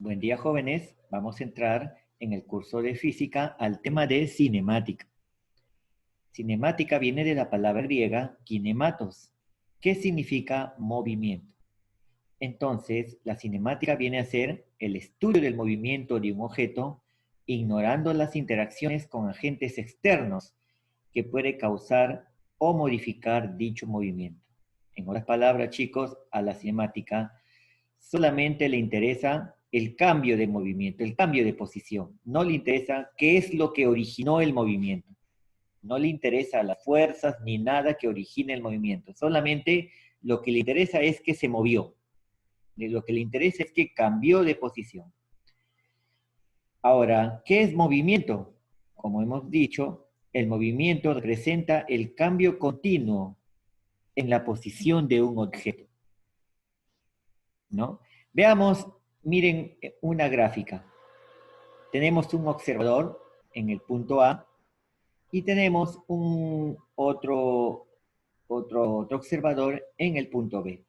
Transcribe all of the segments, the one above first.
Buen día, jóvenes. Vamos a entrar en el curso de física al tema de cinemática. Cinemática viene de la palabra griega kinematos, que significa movimiento. Entonces, la cinemática viene a ser el estudio del movimiento de un objeto, ignorando las interacciones con agentes externos que puede causar o modificar dicho movimiento. En otras palabras, chicos, a la cinemática solamente le interesa el cambio de movimiento, el cambio de posición. No le interesa qué es lo que originó el movimiento. No le interesa las fuerzas ni nada que origine el movimiento. Solamente lo que le interesa es que se movió. Lo que le interesa es que cambió de posición. Ahora, ¿qué es movimiento? Como hemos dicho, el movimiento representa el cambio continuo en la posición de un objeto, ¿no? Veamos, miren una gráfica. Tenemos un observador en el punto A y tenemos otro observador en el punto B.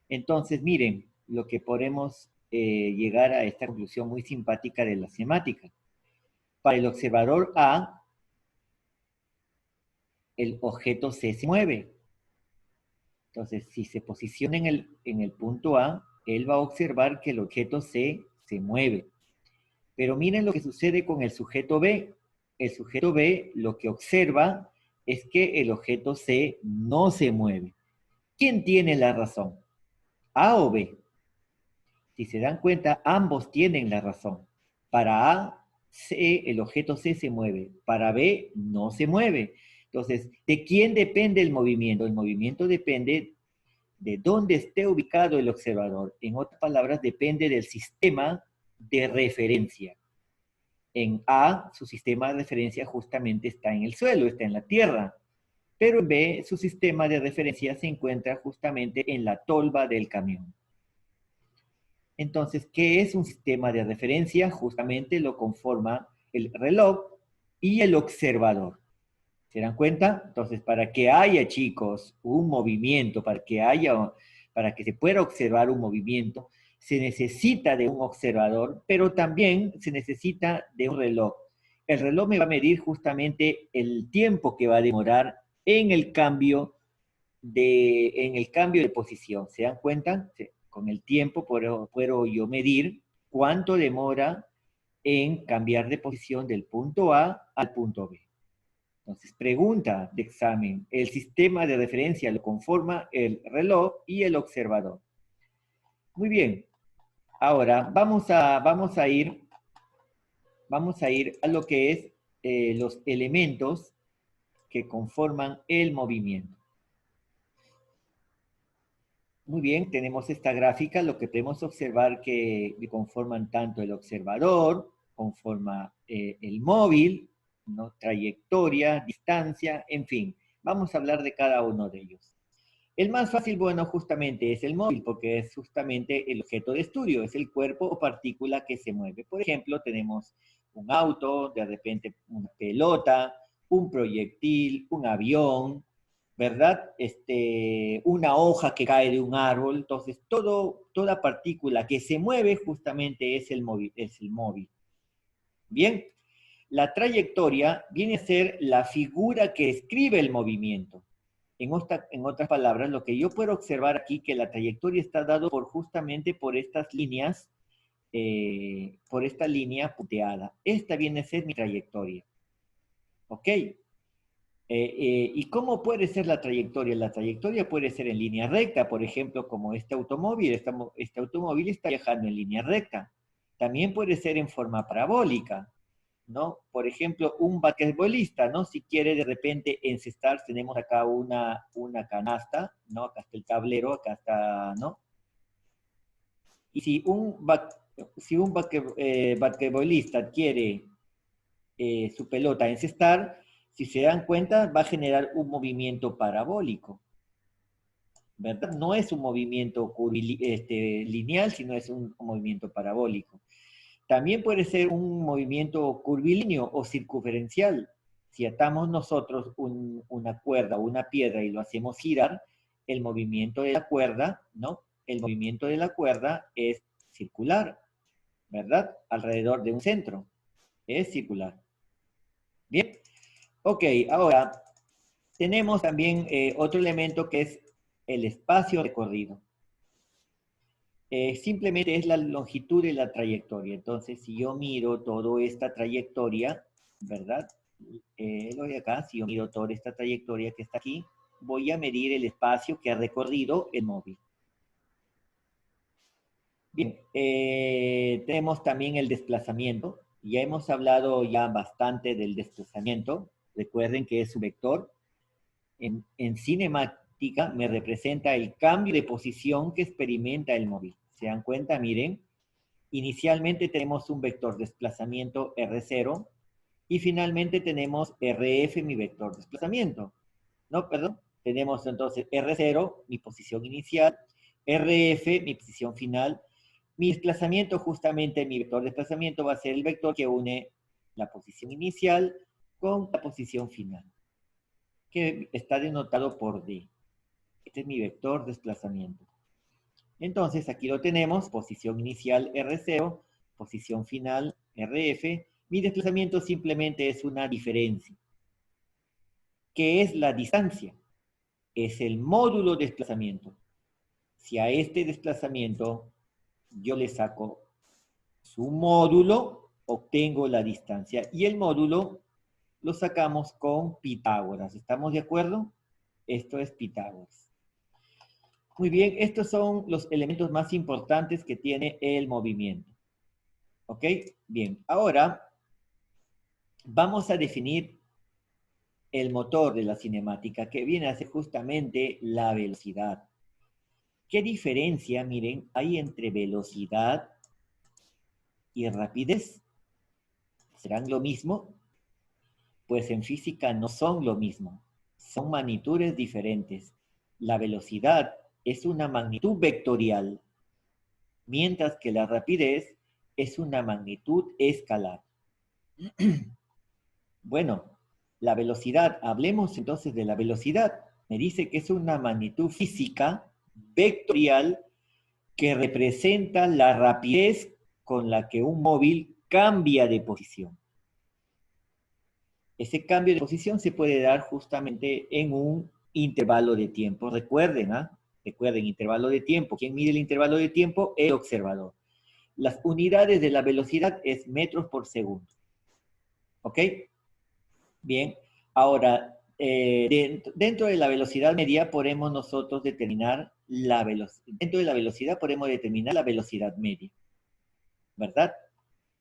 Entonces, miren lo que podemos llegar a esta conclusión muy simpática de la cinemática. Para el observador A, el objeto C se mueve. Entonces, si se posiciona en el punto A, él va a observar que el objeto C se mueve. Pero miren lo que sucede con el sujeto B. El sujeto B lo que observa es que el objeto C no se mueve. ¿Quién tiene la razón? ¿A o B? Si se dan cuenta, ambos tienen la razón. Para A, C, el objeto C se mueve. Para B, no se mueve. Entonces, ¿de quién depende el movimiento? El movimiento depende de dónde esté ubicado el observador. En otras palabras, depende del sistema de referencia. En A, su sistema de referencia justamente está en el suelo, está en la tierra. Pero en B, su sistema de referencia se encuentra justamente en la tolva del camión. Entonces, ¿qué es un sistema de referencia? Justamente lo conforma el reloj y el observador. ¿Se dan cuenta? Entonces, para que haya, chicos, un movimiento, para que se pueda observar un movimiento, se necesita de un observador, pero también se necesita de un reloj. El reloj me va a medir justamente el tiempo que va a demorar en el cambio de posición. ¿Se dan cuenta? Con el tiempo puedo yo medir cuánto demora en cambiar de posición del punto A al punto B. Entonces, pregunta de examen. El sistema de referencia lo conforma el reloj y el observador. Muy bien. Ahora, vamos a ir a lo que es los elementos que conforman el movimiento. Muy bien, tenemos esta gráfica, lo que podemos observar que conforman tanto el observador, conforma el móvil, ¿no? Trayectoria, distancia, en fin. Vamos a hablar de cada uno de ellos. El más fácil, bueno, justamente es el móvil, porque es justamente el objeto de estudio, es el cuerpo o partícula que se mueve. Por ejemplo, tenemos un auto, de repente una pelota, un proyectil, un avión, ¿verdad? Una hoja que cae de un árbol. Entonces, toda partícula que se mueve justamente es el móvil. Bien, la trayectoria viene a ser la figura que describe el movimiento. En otras palabras, lo que yo puedo observar aquí, que la trayectoria está dado justamente por estas líneas, por esta línea puteada. Esta viene a ser mi trayectoria. ¿Ok? ¿Y cómo puede ser la trayectoria? La trayectoria puede ser en línea recta, por ejemplo, como este automóvil está viajando en línea recta. También puede ser en forma parabólica, ¿no? Por ejemplo, un basquetbolista, ¿no? Si quiere de repente encestar, tenemos acá una canasta, ¿no? Acá está el tablero, acá está, ¿no? Y si un basquetbolista quiere su pelota encestar, si se dan cuenta, va a generar un movimiento parabólico, ¿verdad? No es un movimiento lineal, sino es un movimiento parabólico. También puede ser un movimiento curvilíneo o circunferencial. Si atamos nosotros una cuerda o una piedra y lo hacemos girar, el movimiento de la cuerda, ¿no? El movimiento de la cuerda es circular. ¿verdad? Alrededor de un centro. Es circular. Bien. Ok, ahora tenemos también otro elemento que es el espacio recorrido. Simplemente es la longitud y la trayectoria. Entonces, si yo miro toda esta trayectoria, ¿verdad? Lo de acá, si yo miro toda esta trayectoria que está aquí, voy a medir el espacio que ha recorrido el móvil. Bien, tenemos también el desplazamiento. Ya hemos hablado ya bastante del desplazamiento. Recuerden que es un vector. En cinemática me representa el cambio de posición que experimenta el móvil. ¿Se dan cuenta? Miren, inicialmente tenemos un vector desplazamiento R0 y finalmente tenemos RF, mi vector desplazamiento. No, perdón. Tenemos entonces R0, mi posición inicial, RF, mi posición final. Mi desplazamiento, justamente mi vector de desplazamiento va a ser el vector que une la posición inicial con la posición final, que está denotado por D. Este es mi vector de desplazamiento. Entonces, aquí lo tenemos, posición inicial R0, posición final RF. Mi desplazamiento simplemente es una diferencia. ¿Qué es la distancia? Es el módulo de desplazamiento. Si a este desplazamiento yo le saco su módulo, obtengo la distancia. Y el módulo lo sacamos con Pitágoras. ¿Estamos de acuerdo? Esto es Pitágoras. Muy bien, estos son los elementos más importantes que tiene el movimiento. ¿Ok? Bien, ahora vamos a definir el motor de la cinemática, que viene a ser justamente la velocidad. ¿Qué diferencia, miren, hay entre velocidad y rapidez? ¿Serán lo mismo? Pues en física no son lo mismo. Son magnitudes diferentes. La velocidad es una magnitud vectorial, mientras que la rapidez es una magnitud escalar. Bueno, la velocidad, hablemos entonces de la velocidad. Me dice que es una magnitud física vectorial que representa la rapidez con la que un móvil cambia de posición. Ese cambio de posición se puede dar justamente en un intervalo de tiempo. Recuerden, recuerden, intervalo de tiempo. ¿Quién mide el intervalo de tiempo? El observador. Las unidades de la velocidad es metros por segundo. ¿Ok? Bien. Ahora, dentro de la velocidad media podemos nosotros determinar la velocidad. Dentro de la velocidad podemos determinar la velocidad media. ¿Verdad?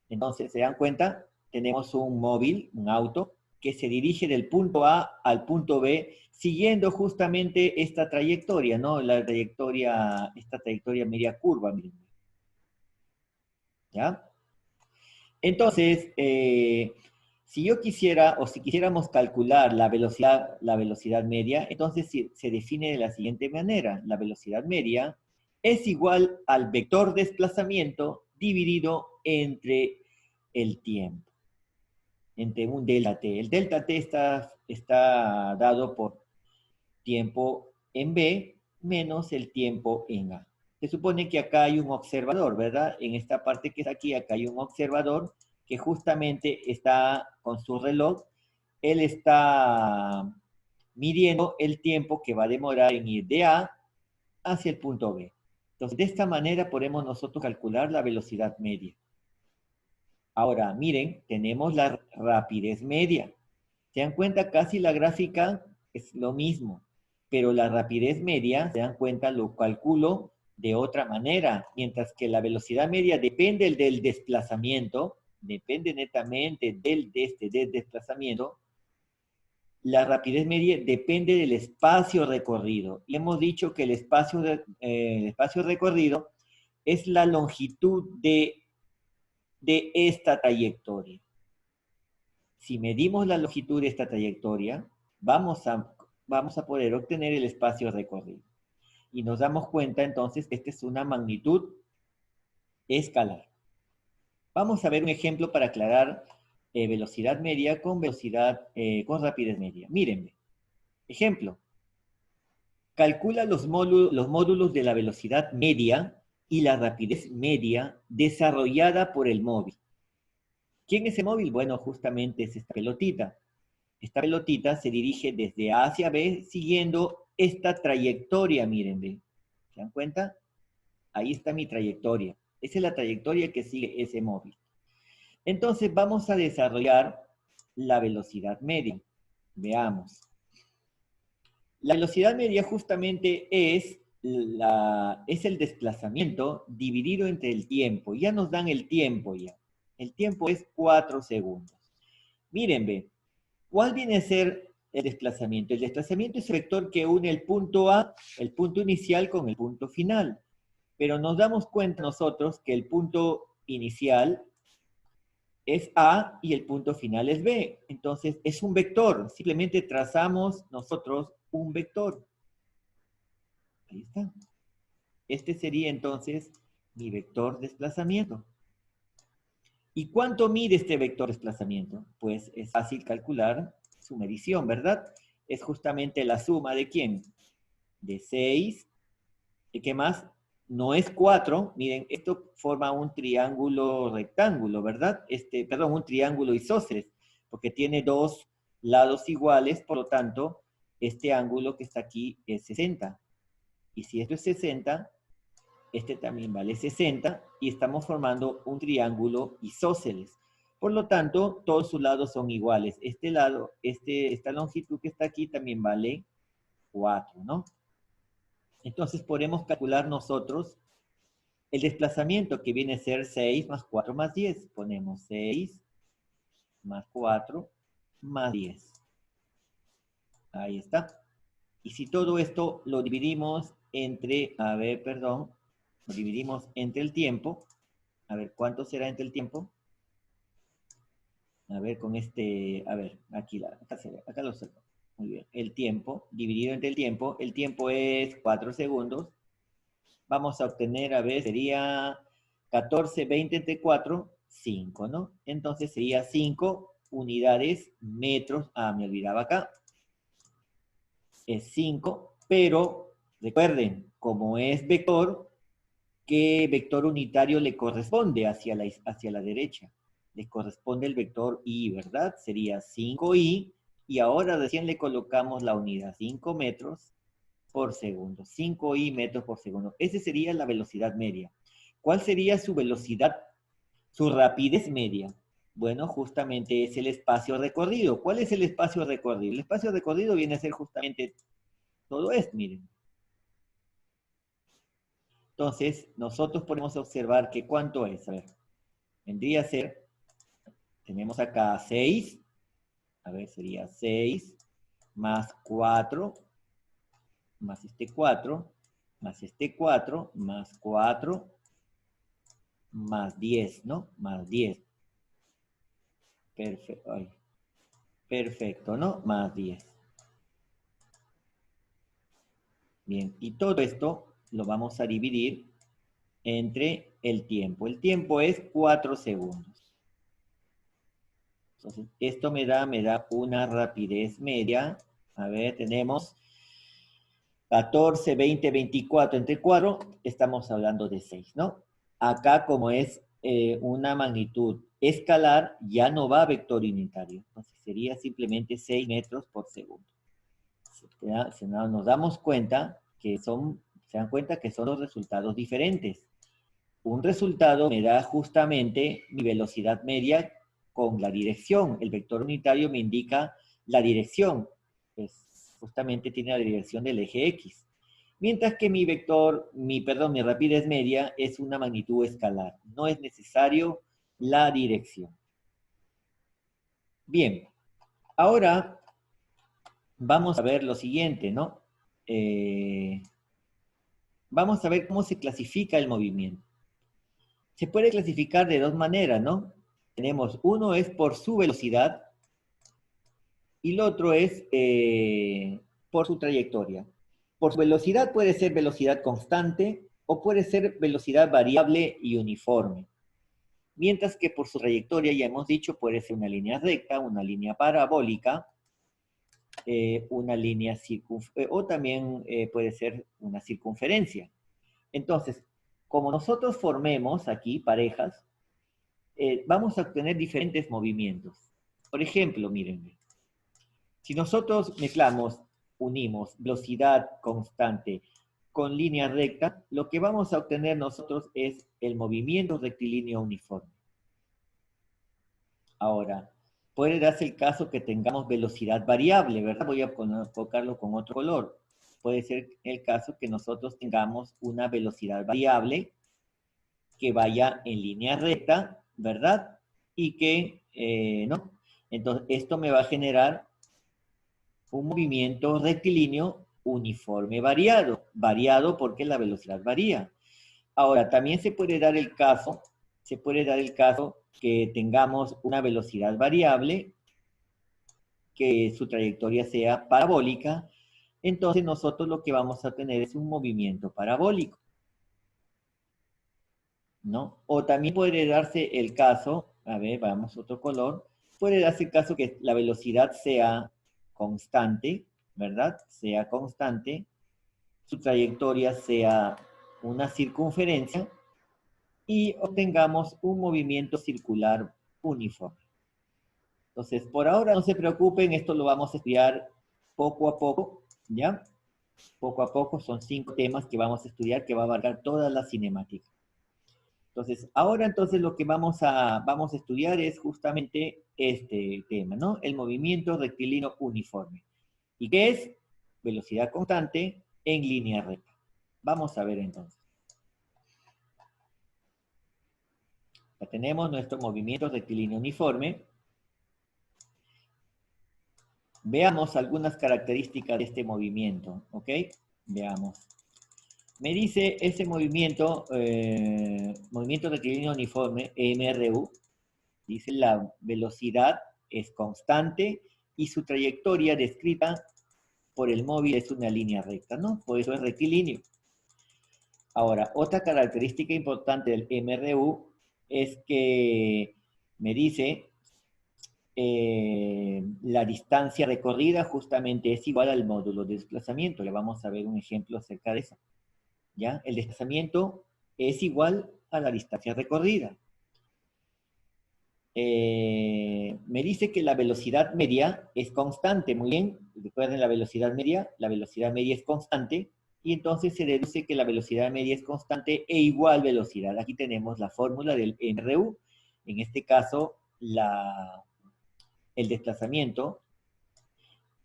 Entonces, ¿se dan cuenta? Tenemos un móvil, un auto, que se dirige del punto A al punto B, siguiendo justamente esta trayectoria, ¿no? Esta trayectoria media curva, miren. ¿Ya? Entonces, si yo quisiera, o si quisiéramos calcular la velocidad media, entonces se define de la siguiente manera. La velocidad media es igual al vector desplazamiento dividido entre el tiempo, entre un delta t. El delta t está dado por tiempo en B menos el tiempo en A. Se supone que acá hay un observador, ¿verdad? En esta parte que está aquí, acá hay un observador que justamente está con su reloj. Él está midiendo el tiempo que va a demorar en ir de A hacia el punto B. Entonces, de esta manera podemos nosotros calcular la velocidad media. Ahora, miren, tenemos la rapidez media. ¿Se dan cuenta? Casi la gráfica es lo mismo, pero la rapidez media, se dan cuenta, lo calculo de otra manera, mientras que la velocidad media depende del desplazamiento, depende netamente del desplazamiento. La rapidez media depende del espacio recorrido. Y hemos dicho que el espacio recorrido es la longitud de esta trayectoria. Si medimos la longitud de esta trayectoria, vamos a poder obtener el espacio recorrido. Y nos damos cuenta entonces que esta es una magnitud escalar. Vamos a ver un ejemplo para aclarar velocidad media con rapidez media. Mírenme. Ejemplo. Calcula los módulos de la velocidad media y la rapidez media desarrollada por el móvil. ¿Quién es el móvil? Bueno, justamente es esta pelotita. Esta pelotita se dirige desde A hacia B siguiendo esta trayectoria, miren, ¿ve? ¿Se dan cuenta? Ahí está mi trayectoria. Esa es la trayectoria que sigue ese móvil. Entonces vamos a desarrollar la velocidad media. Veamos. La velocidad media justamente es el desplazamiento dividido entre el tiempo. Ya nos dan el tiempo ya. El tiempo es 4 segundos. Miren, ve, ¿cuál viene a ser el desplazamiento? El desplazamiento es el vector que une el punto A, el punto inicial, con el punto final. Pero nos damos cuenta nosotros que el punto inicial es A y el punto final es B. Entonces, es un vector. Simplemente trazamos nosotros un vector. Ahí está. Este sería entonces mi vector desplazamiento. ¿Y cuánto mide este vector desplazamiento? Pues es fácil calcular su medición, ¿verdad? Es justamente la suma de ¿quién? De 6. ¿Y qué más? No es 4. Miren, esto forma un triángulo rectángulo, ¿verdad? Perdón, un triángulo isósceles, porque tiene dos lados iguales, por lo tanto, este ángulo que está aquí es 60. Y si esto es 60, este también vale 60, y estamos formando un triángulo isósceles. Por lo tanto, todos sus lados son iguales. Este lado, esta longitud que está aquí también vale 4, ¿no? Entonces podemos calcular nosotros el desplazamiento, que viene a ser 6 más 4 más 10. Ponemos 6 más 4 más 10. Ahí está. Y si todo esto lo dividimos entre, lo dividimos entre el tiempo. A ver, ¿cuánto será entre el tiempo? A ver, acá lo saco. Muy bien. El tiempo, dividido entre el tiempo es 4 segundos. Vamos a obtener, a ver, sería 14, 20 entre 4, 5, ¿no? Entonces sería 5 unidades metros. Me olvidaba acá. Es 5, pero recuerden, como es vector, ¿qué vector unitario le corresponde hacia la derecha? Le corresponde el vector y, ¿verdad? Sería 5i, y ahora recién le colocamos la unidad, 5 metros por segundo, 5i metros por segundo. Esa sería la velocidad media. ¿Cuál sería su velocidad, su rapidez media? Bueno, justamente es el espacio recorrido. ¿Cuál es el espacio recorrido? El espacio recorrido viene a ser justamente todo esto, miren. Entonces, nosotros podemos observar que ¿cuánto es? A ver, vendría a ser, tenemos acá 6, a ver, sería 6 más 4, más este 4, más este 4, más 4, más 10, ¿no? Más 10. Perfecto, perfecto, ¿no? Más 10. Bien, y todo esto lo vamos a dividir entre el tiempo. El tiempo es 4 segundos. Entonces, esto me da una rapidez media. A ver, tenemos 14, 20, 24 entre 4, estamos hablando de 6, ¿no? Acá, como es una magnitud escalar, ya no va a vector unitario. Entonces, sería simplemente 6 metros por segundo. Nos damos cuenta que se dan cuenta que son dos resultados diferentes. Un resultado me da justamente mi velocidad media con la dirección. El vector unitario me indica la dirección. Pues justamente tiene la dirección del eje X. Mientras que mi rapidez media es una magnitud escalar. No es necesario la dirección. Bien, ahora vamos a ver lo siguiente, ¿no? Vamos a ver cómo se clasifica el movimiento. Se puede clasificar de dos maneras, ¿no? Tenemos, uno es por su velocidad y el otro es por su trayectoria. Por su velocidad puede ser velocidad constante o puede ser velocidad variable y uniforme. Mientras que por su trayectoria, ya hemos dicho, puede ser una línea recta, una línea parabólica, una línea o también puede ser una circunferencia. Entonces, como nosotros formemos aquí parejas, vamos a obtener diferentes movimientos. Por ejemplo, miren, si nosotros mezclamos, unimos velocidad constante con línea recta, lo que vamos a obtener nosotros es el movimiento rectilíneo uniforme. Ahora, puede darse el caso que tengamos velocidad variable, ¿verdad? Voy a colocarlo con otro color. Puede ser el caso que nosotros tengamos una velocidad variable que vaya en línea recta, ¿verdad? Y que, ¿no? Entonces, esto me va a generar un movimiento rectilíneo uniforme variado porque la velocidad varía. Ahora, también se puede dar el caso que tengamos una velocidad variable, que su trayectoria sea parabólica, entonces nosotros lo que vamos a tener es un movimiento parabólico, ¿no? O también puede darse el caso, a ver, vamos a otro color, puede darse el caso que la velocidad sea constante, ¿verdad? Sea constante, su trayectoria sea una circunferencia y obtengamos un movimiento circular uniforme. Entonces, por ahora no se preocupen, esto lo vamos a estudiar poco a poco, ¿ya? Poco a poco, son 5 temas que vamos a estudiar que va a abarcar toda la cinemática. Entonces, ahora entonces lo que vamos a estudiar es justamente este tema, ¿no? El movimiento rectilíneo uniforme. ¿Y qué es? Velocidad constante en línea recta. Vamos a ver entonces. Ya tenemos nuestro movimiento rectilíneo uniforme. Veamos algunas características de este movimiento, ¿ok? Veamos. Me dice ese movimiento, movimiento rectilíneo uniforme, MRU, dice la velocidad es constante y su trayectoria descrita por el móvil es una línea recta, ¿no? Por eso es rectilíneo. Ahora, otra característica importante del MRU es que me dice la distancia recorrida justamente es igual al módulo de desplazamiento. Le vamos a ver un ejemplo acerca de eso. ¿Ya? El desplazamiento es igual a la distancia recorrida. Me dice que la velocidad media es constante. Muy bien, recuerden la velocidad media es constante, y entonces se deduce que la velocidad media es constante e igual velocidad. Aquí tenemos la fórmula del MRU. En este caso, el desplazamiento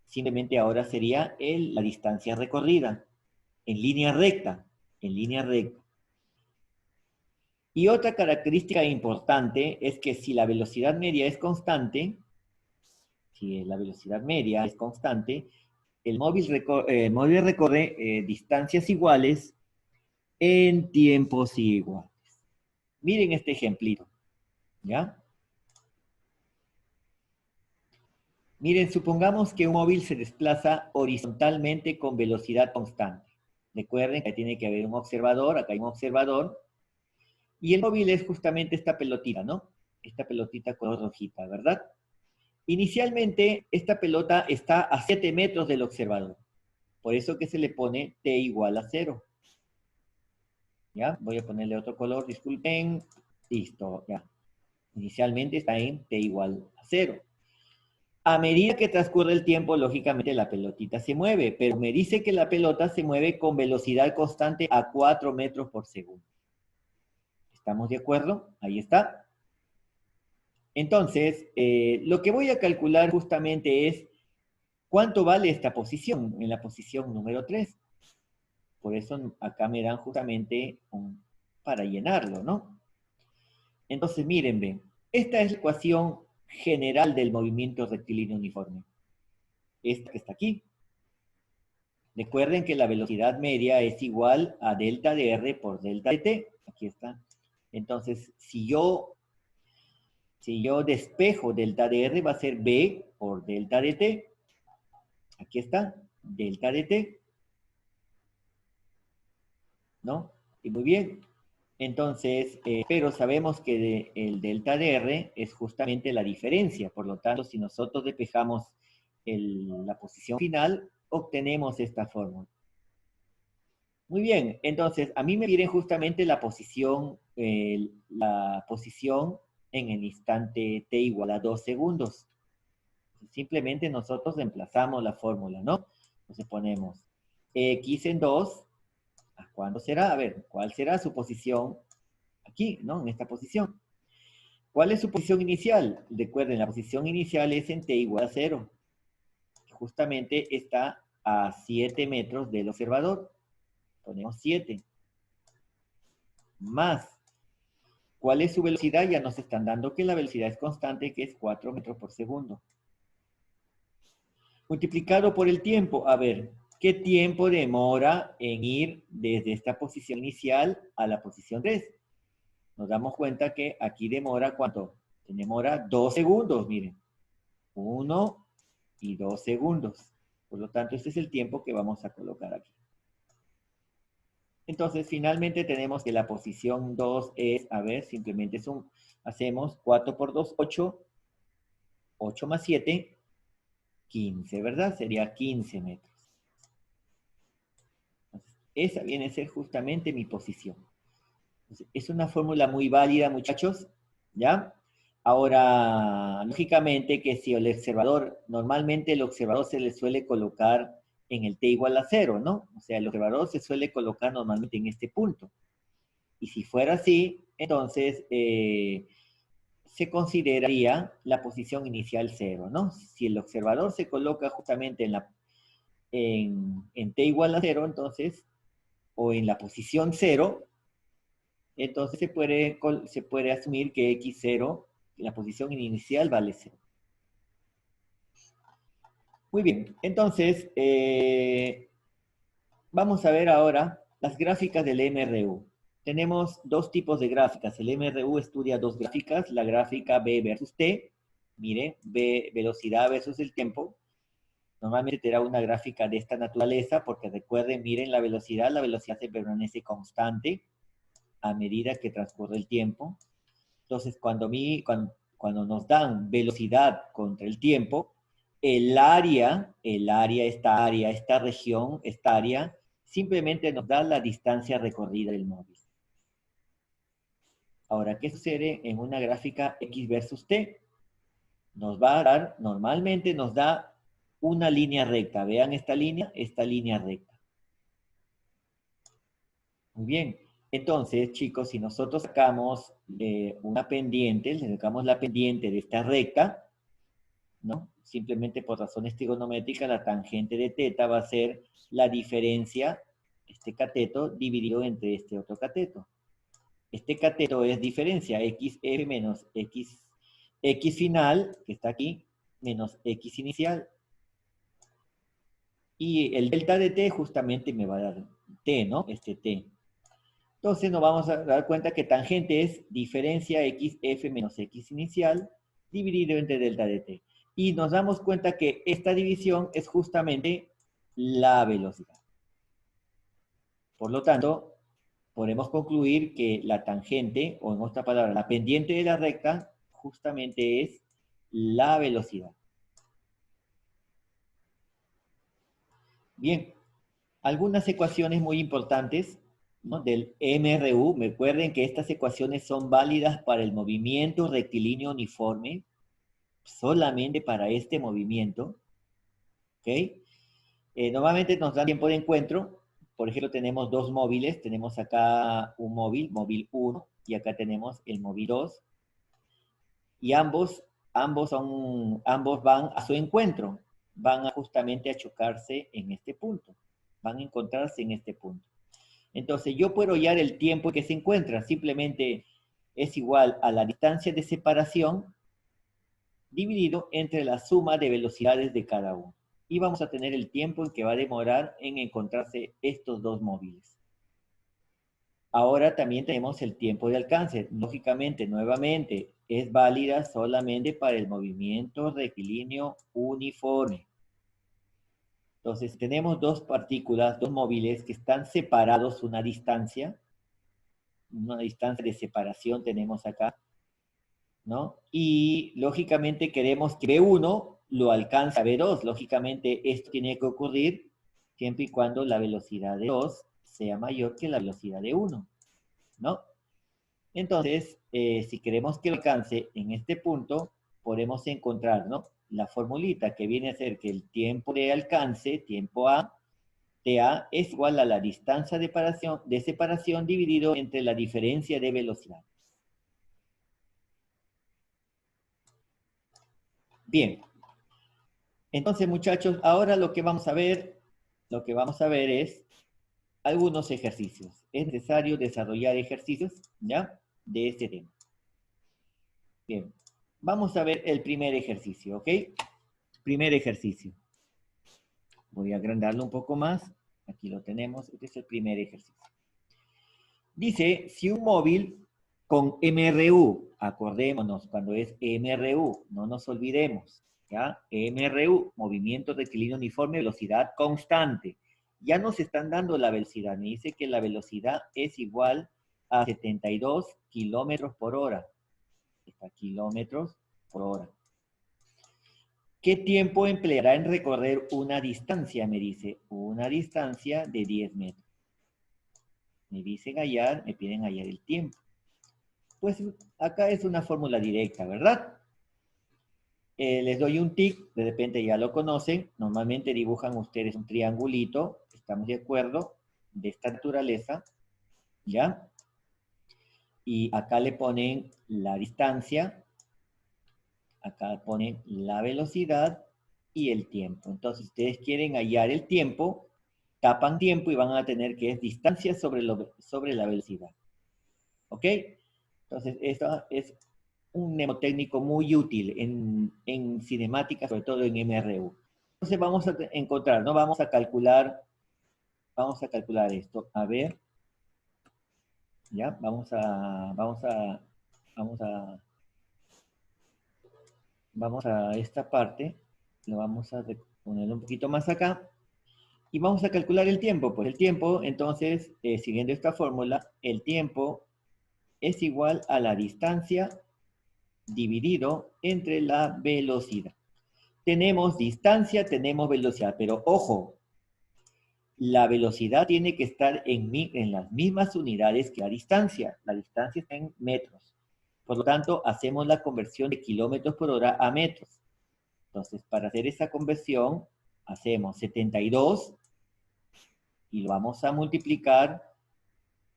simplemente ahora sería la distancia recorrida en línea recta, en línea recta. Y otra característica importante es que si la velocidad media es constante, el móvil recorre distancias iguales en tiempos iguales. Miren este ejemplito, ¿ya? Miren, supongamos que un móvil se desplaza horizontalmente con velocidad constante. Recuerden que tiene que haber un observador, acá hay un observador, y el móvil es justamente esta pelotita, ¿no? Esta pelotita color rojita, ¿verdad? Inicialmente, esta pelota está a 7 metros del observador. Por eso que se le pone t igual a 0. ¿Ya? Voy a ponerle otro color, disculpen. Listo, ya. Inicialmente está en t igual a 0. A medida que transcurre el tiempo, lógicamente la pelotita se mueve, pero me dice que la pelota se mueve con velocidad constante a 4 metros por segundo. ¿Estamos de acuerdo? Ahí está. Entonces, lo que voy a calcular justamente es cuánto vale esta posición, en la posición número 3. Por eso acá me dan justamente para llenarlo, ¿no? Entonces, miren, ven, esta es la ecuación general del movimiento rectilíneo uniforme. Esta que está aquí. Recuerden que la velocidad media es igual a delta de R por delta de T. Aquí está. Entonces, si yo despejo delta de R, va a ser B por delta de T. Aquí está, delta de T. ¿No? Y muy bien. Entonces, pero sabemos que el delta de R es justamente la diferencia. Por lo tanto, si nosotros despejamos la posición final, obtenemos esta fórmula. Muy bien, entonces a mí me piden justamente la posición en el instante t igual a 2 segundos. Simplemente nosotros reemplazamos la fórmula, ¿no? Entonces ponemos x en 2, ¿a cuándo será? A ver, ¿cuál será su posición aquí, ¿no? En esta posición. ¿Cuál es su posición inicial? Recuerden, la posición inicial es en t igual a 0. Justamente está a 7 metros del observador. Ponemos 7. Más. ¿Cuál es su velocidad? Ya nos están dando que la velocidad es constante, que es 4 metros por segundo. Multiplicado por el tiempo. A ver, ¿qué tiempo demora en ir desde esta posición inicial a la posición 3? Nos damos cuenta que aquí demora, ¿cuánto? Demora 2 segundos, miren. 1 y 2 segundos. Por lo tanto, este es el tiempo que vamos a colocar aquí. Entonces, finalmente tenemos que la posición 2 es, a ver, simplemente hacemos 4 por 2, 8. 8 más 7, 15, ¿verdad? Sería 15 metros. Entonces, esa viene a ser justamente mi posición. Entonces, es una fórmula muy válida, muchachos, ¿ya? Ahora, lógicamente que si normalmente el observador se le suele colocar en el t igual a 0, ¿no? O sea, el observador se suele colocar normalmente en este punto. Y si fuera así, entonces se consideraría la posición inicial 0, ¿no? Si el observador se coloca justamente en t igual a 0, entonces, o en la posición 0, entonces se puede asumir que x0, la posición inicial, vale 0. Muy bien, entonces, vamos a ver ahora las gráficas del MRU. Tenemos dos tipos de gráficas. El MRU estudia dos gráficas, la gráfica B versus T. Mire, B, velocidad versus el tiempo. Normalmente te da una gráfica de esta naturaleza, porque recuerden, miren la velocidad se permanece constante a medida que transcurre el tiempo. Entonces, cuando nos dan velocidad contra el tiempo, esta región, esta área, simplemente nos da la distancia recorrida del móvil. Ahora, ¿qué sucede en una gráfica X versus T? Normalmente nos da una línea recta. Vean esta línea recta. Muy bien. Entonces, chicos, si nosotros sacamos una pendiente, le sacamos la pendiente de esta recta, ¿no? Simplemente por razones trigonométricas, la tangente de teta va a ser la diferencia, este cateto, dividido entre este otro cateto. Este cateto es diferencia, xf menos x final, que está aquí, menos x inicial. Y el delta de t justamente me va a dar t, ¿no? Este t. Entonces nos vamos a dar cuenta que tangente es diferencia xf menos x inicial dividido entre delta de t. Y nos damos cuenta que esta división es justamente la velocidad. Por lo tanto, podemos concluir que la tangente, o en otra palabra, la pendiente de la recta, justamente es la velocidad. Bien, algunas ecuaciones muy importantes, ¿no?, del MRU. Recuerden que estas ecuaciones son válidas para el movimiento rectilíneo uniforme, solamente para este movimiento. ¿Ok? Normalmente nos da tiempo de encuentro. Por ejemplo, tenemos dos móviles. Tenemos acá un móvil 1, y acá tenemos el móvil 2. Y ambos van a su encuentro. Van justamente a chocarse en este punto. Van a encontrarse en este punto. Entonces, yo puedo hallar el tiempo en que se encuentran. Simplemente es igual a la distancia de separación dividido entre la suma de velocidades de cada uno. Y vamos a tener el tiempo en que va a demorar en encontrarse estos dos móviles. Ahora también tenemos el tiempo de alcance. Lógicamente, nuevamente, es válida solamente para el movimiento rectilíneo uniforme. Entonces, tenemos dos partículas, dos móviles que están separados una distancia de separación tenemos acá, ¿no? Y lógicamente queremos que B1 lo alcance a B2. Lógicamente esto tiene que ocurrir siempre y cuando la velocidad de 2 sea mayor que la velocidad de 1, ¿no? Entonces, si queremos que alcance en este punto, podemos encontrar, ¿no?, la formulita que viene a ser que el tiempo de alcance, tiempo A, TA, es igual a la distancia de separación dividido entre la diferencia de velocidad. Bien. Entonces, muchachos, ahora lo que vamos a ver es algunos ejercicios. Es necesario desarrollar ejercicios, ¿ya?, de este tema. Bien, vamos a ver el primer ejercicio, ¿ok? Primer ejercicio. Voy a agrandarlo un poco más. Aquí lo tenemos. Este es el primer ejercicio. Dice, si un móvil con MRU, acordémonos cuando es MRU, no nos olvidemos, ¿ya? MRU, movimiento rectilíneo uniforme, velocidad constante. Ya nos están dando la velocidad. Me dice que la velocidad es igual a 72 kilómetros por hora. Está kilómetros por hora. ¿Qué tiempo empleará en recorrer una distancia? Me dice, una distancia de 10 metros. Me piden hallar el tiempo. Pues acá es una fórmula directa, ¿verdad? Les doy un tic, de repente ya lo conocen. Normalmente dibujan ustedes un triangulito, estamos de acuerdo, de esta naturaleza, ¿ya? Y acá le ponen la distancia, acá ponen la velocidad y el tiempo. Entonces, ustedes quieren hallar el tiempo, tapan tiempo y van a tener que es distancia sobre la velocidad. ¿Ok? Entonces, esto es un mnemotécnico muy útil en cinemática, sobre todo en MRU. Entonces, vamos a encontrar, ¿no? Vamos a calcular esto. A ver, ¿ya? Vamos a esta parte, lo vamos a poner un poquito más acá, y vamos a calcular el tiempo. Pues el tiempo, entonces, siguiendo esta fórmula, el tiempo es igual a la distancia dividido entre la velocidad. Tenemos distancia, tenemos velocidad, pero ojo, la velocidad tiene que estar en las mismas unidades que la distancia. La distancia está en metros. Por lo tanto, hacemos la conversión de kilómetros por hora a metros. Entonces, para hacer esa conversión, hacemos 72 y lo vamos a multiplicar,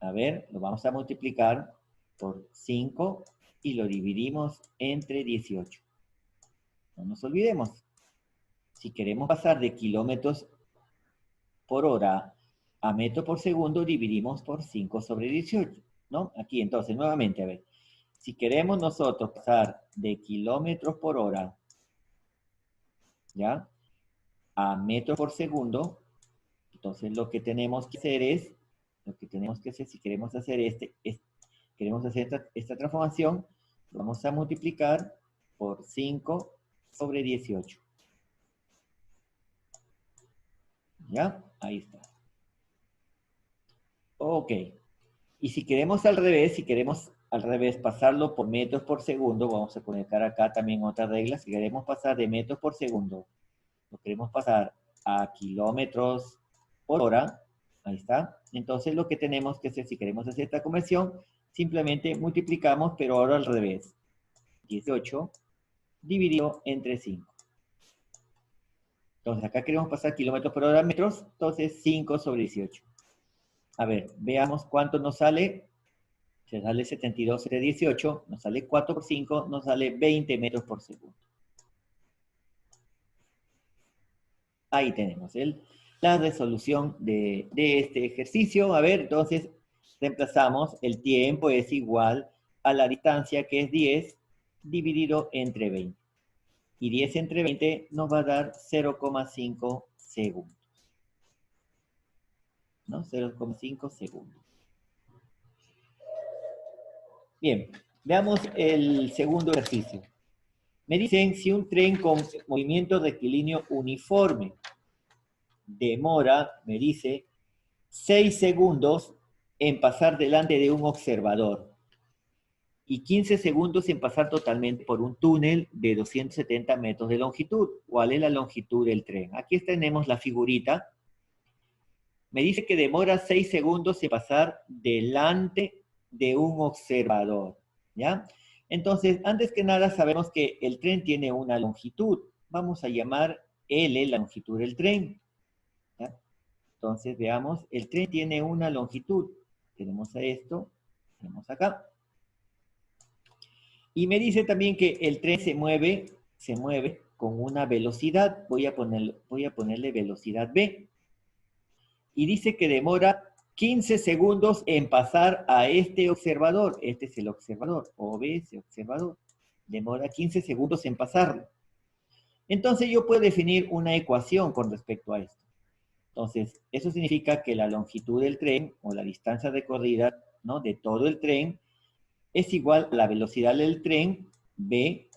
lo vamos a multiplicar por 5 y lo dividimos entre 18. No nos olvidemos, si queremos pasar de kilómetros por hora a metro por segundo, dividimos por 5 sobre 18, ¿no? Aquí, entonces, nuevamente, a ver, si queremos nosotros pasar de kilómetros por hora, ¿ya?, a metro por segundo, entonces lo que tenemos que hacer si queremos hacer esta transformación, vamos a multiplicar por 5 sobre 18. ¿Ya? Ahí está. Ok. Y si queremos al revés, pasarlo por metros por segundo, vamos a conectar acá también otra regla. Si queremos pasar de metros por segundo, lo queremos pasar a kilómetros por hora, ahí está. Entonces lo que tenemos que hacer, si queremos hacer esta conversión, simplemente multiplicamos, pero ahora al revés. 18 dividido entre 5. Entonces acá queremos pasar kilómetros por hora a metros, entonces 5 sobre 18. A ver, veamos cuánto nos sale. Se sale 72 sobre 18, nos sale 4 por 5, nos sale 20 metros por segundo. Ahí tenemos la resolución de este ejercicio. A ver, entonces reemplazamos, el tiempo es igual a la distancia, que es 10, dividido entre 20. Y 10 entre 20 nos va a dar 0,5 segundos. ¿No? 0,5 segundos. Bien, veamos el segundo ejercicio. Me dicen si un tren con movimiento rectilíneo uniforme demora, me dice, 6 segundos en pasar delante de un observador y 15 segundos en pasar totalmente por un túnel de 270 metros de longitud. ¿Cuál es la longitud del tren? Aquí tenemos la figurita. Me dice que demora 6 segundos en pasar delante de un observador, ¿ya? Entonces, antes que nada, sabemos que el tren tiene una longitud. Vamos a llamar L la longitud del tren, ¿ya? Entonces, veamos, el tren tiene una longitud. Tenemos a esto, tenemos acá. Y me dice también que el tren se mueve con una velocidad. Voy a ponerle velocidad V. Y dice que demora 15 segundos en pasar a este observador. Este es el observador, OB, observador. Demora 15 segundos en pasarlo. Entonces yo puedo definir una ecuación con respecto a esto. Entonces, eso significa que la longitud del tren, o la distancia recorrida, ¿no?, de todo el tren, es igual a la velocidad del tren, v,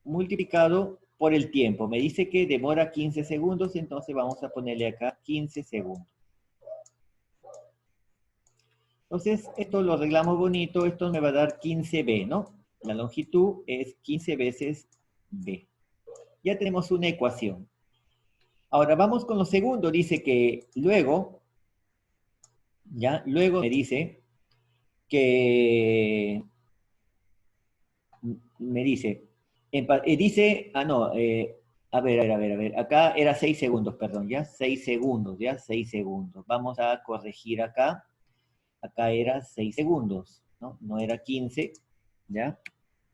multiplicado por el tiempo. Me dice que demora 15 segundos, entonces vamos a ponerle acá 15 segundos. Entonces, esto lo arreglamos bonito, esto me va a dar 15b, ¿no? La longitud es 15 veces b. Ya tenemos una ecuación. Ahora vamos con lo segundo, dice que luego me dice que, a ver, acá era 6 segundos, perdón, ya, 6 segundos, ya, 6 segundos. Vamos a corregir acá. Acá era 6 segundos, ¿no? No era 15, ¿ya?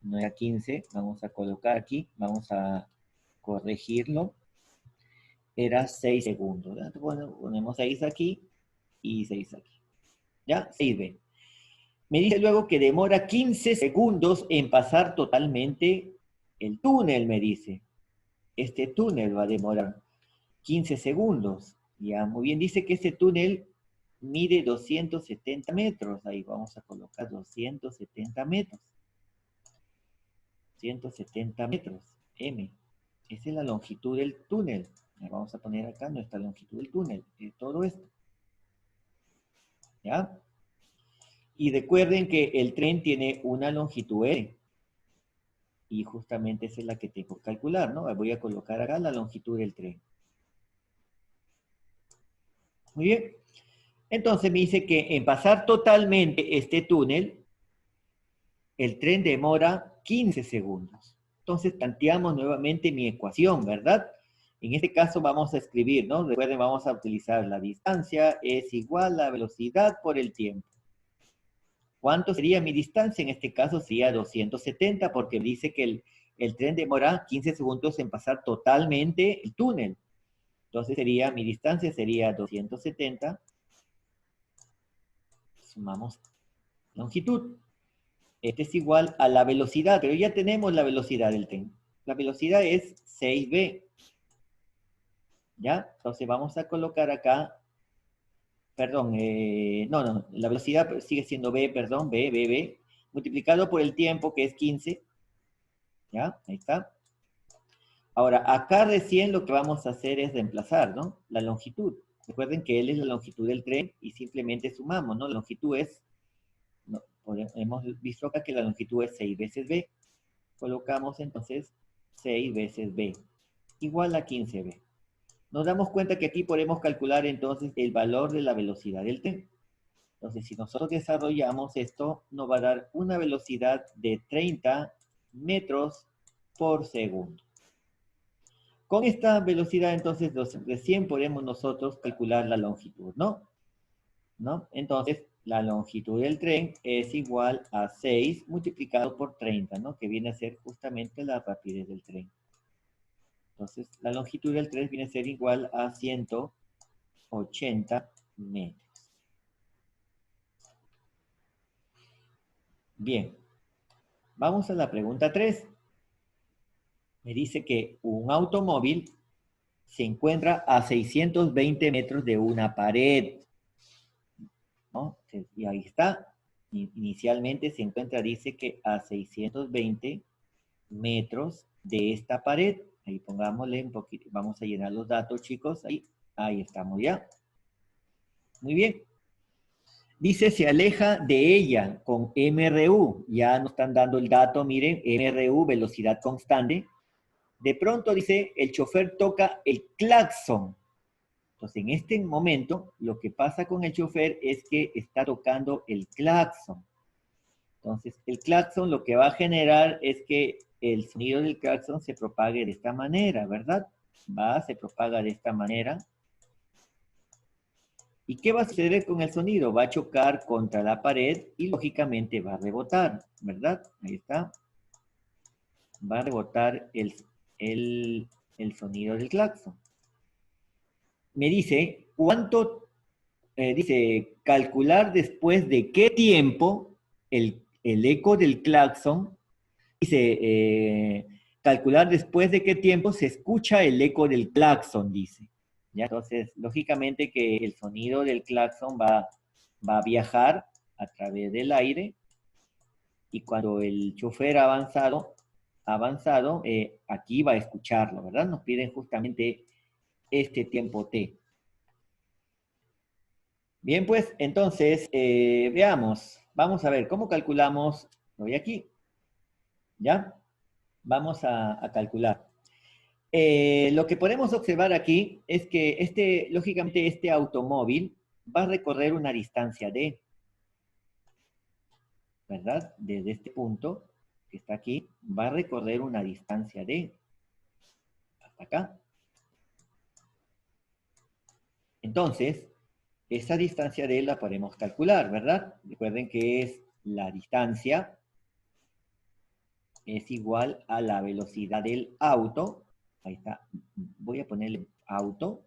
No era 15, vamos a colocar aquí, vamos a corregirlo. Era 6 segundos, ¿ya? Bueno, ponemos 6 aquí y 6 aquí, ¿ya? 6B. Me dice luego que demora 15 segundos en pasar totalmente el túnel, me dice. Este túnel va a demorar 15 segundos. Ya, muy bien, dice que este túnel mide 270 metros. Ahí vamos a colocar 270 metros. 170 metros, M. Esa es la longitud del túnel. Vamos a poner acá nuestra longitud del túnel. Todo esto. ¿Ya? Y recuerden que el tren tiene una longitud L. Y justamente esa es la que tengo que calcular, ¿no? Voy a colocar acá la longitud del tren. Muy bien. Entonces me dice que en pasar totalmente este túnel, el tren demora 15 segundos. Entonces planteamos nuevamente mi ecuación, ¿verdad? En este caso vamos a escribir, ¿no? Recuerden, vamos a utilizar la distancia es igual a la velocidad por el tiempo. ¿Cuánto sería mi distancia? En este caso sería 270 porque dice que el tren demora 15 segundos en pasar totalmente el túnel. Entonces mi distancia sería 270. Sumamos longitud. Este es igual a la velocidad, pero ya tenemos la velocidad del tren. La velocidad es 6b. ¿Ya? Entonces vamos a colocar acá, perdón, no, la velocidad sigue siendo b, perdón, b, multiplicado por el tiempo que es 15. ¿Ya? Ahí está. Ahora, acá recién lo que vamos a hacer es reemplazar, ¿no? La longitud. Recuerden que L es la longitud del tren y simplemente sumamos, ¿no? La longitud es, no, hemos visto acá que la longitud es 6 veces b. Colocamos entonces 6 veces b, igual a 15b. Nos damos cuenta que aquí podemos calcular entonces el valor de la velocidad del tren. Entonces, si nosotros desarrollamos esto, nos va a dar una velocidad de 30 metros por segundo. Con esta velocidad, entonces, recién podemos nosotros calcular la longitud, ¿no? Entonces, la longitud del tren es igual a 6 multiplicado por 30, ¿no? Que viene a ser justamente la rapidez del tren. Entonces, la longitud del tren viene a ser igual a 180 metros. Bien. Vamos a la pregunta 3. Me dice que un automóvil se encuentra a 620 metros de una pared, ¿no? Y ahí está. Inicialmente se encuentra, dice que a 620 metros de esta pared. Ahí pongámosle un poquito, vamos a llenar los datos, chicos. Ahí estamos ya. Muy bien. Dice, se aleja de ella con MRU. Ya nos están dando el dato, miren, MRU, velocidad constante. De pronto, dice, el chofer toca el claxon. Entonces, en este momento, lo que pasa con el chofer es que está tocando el claxon. Entonces, el claxon lo que va a generar es que el sonido del claxon se propague de esta manera, ¿verdad? Se propaga de esta manera. ¿Y qué va a suceder con el sonido? Va a chocar contra la pared y lógicamente va a rebotar, ¿verdad? Ahí está. Va a rebotar el sonido del claxon. Me dice, dice, calcular después de qué tiempo el eco del claxon, dice, calcular después de qué tiempo se escucha el eco del claxon, dice. ¿Ya? Entonces, lógicamente que el sonido del claxon va a viajar a través del aire y cuando el chofer ha avanzado, aquí va a escucharlo, ¿verdad? Nos piden justamente este tiempo T. Bien, pues, entonces, veamos. Vamos a ver, ¿cómo calculamos? Lo voy aquí. ¿Ya? Vamos a calcular. Lo que podemos observar aquí es que lógicamente, este automóvil va a recorrer una distancia D, ¿verdad? Desde este punto que está aquí, va a recorrer una distancia D hasta acá. Entonces, esa distancia D la podemos calcular, ¿verdad? Recuerden que es la distancia es igual a la velocidad del auto, ahí está, voy a ponerle auto,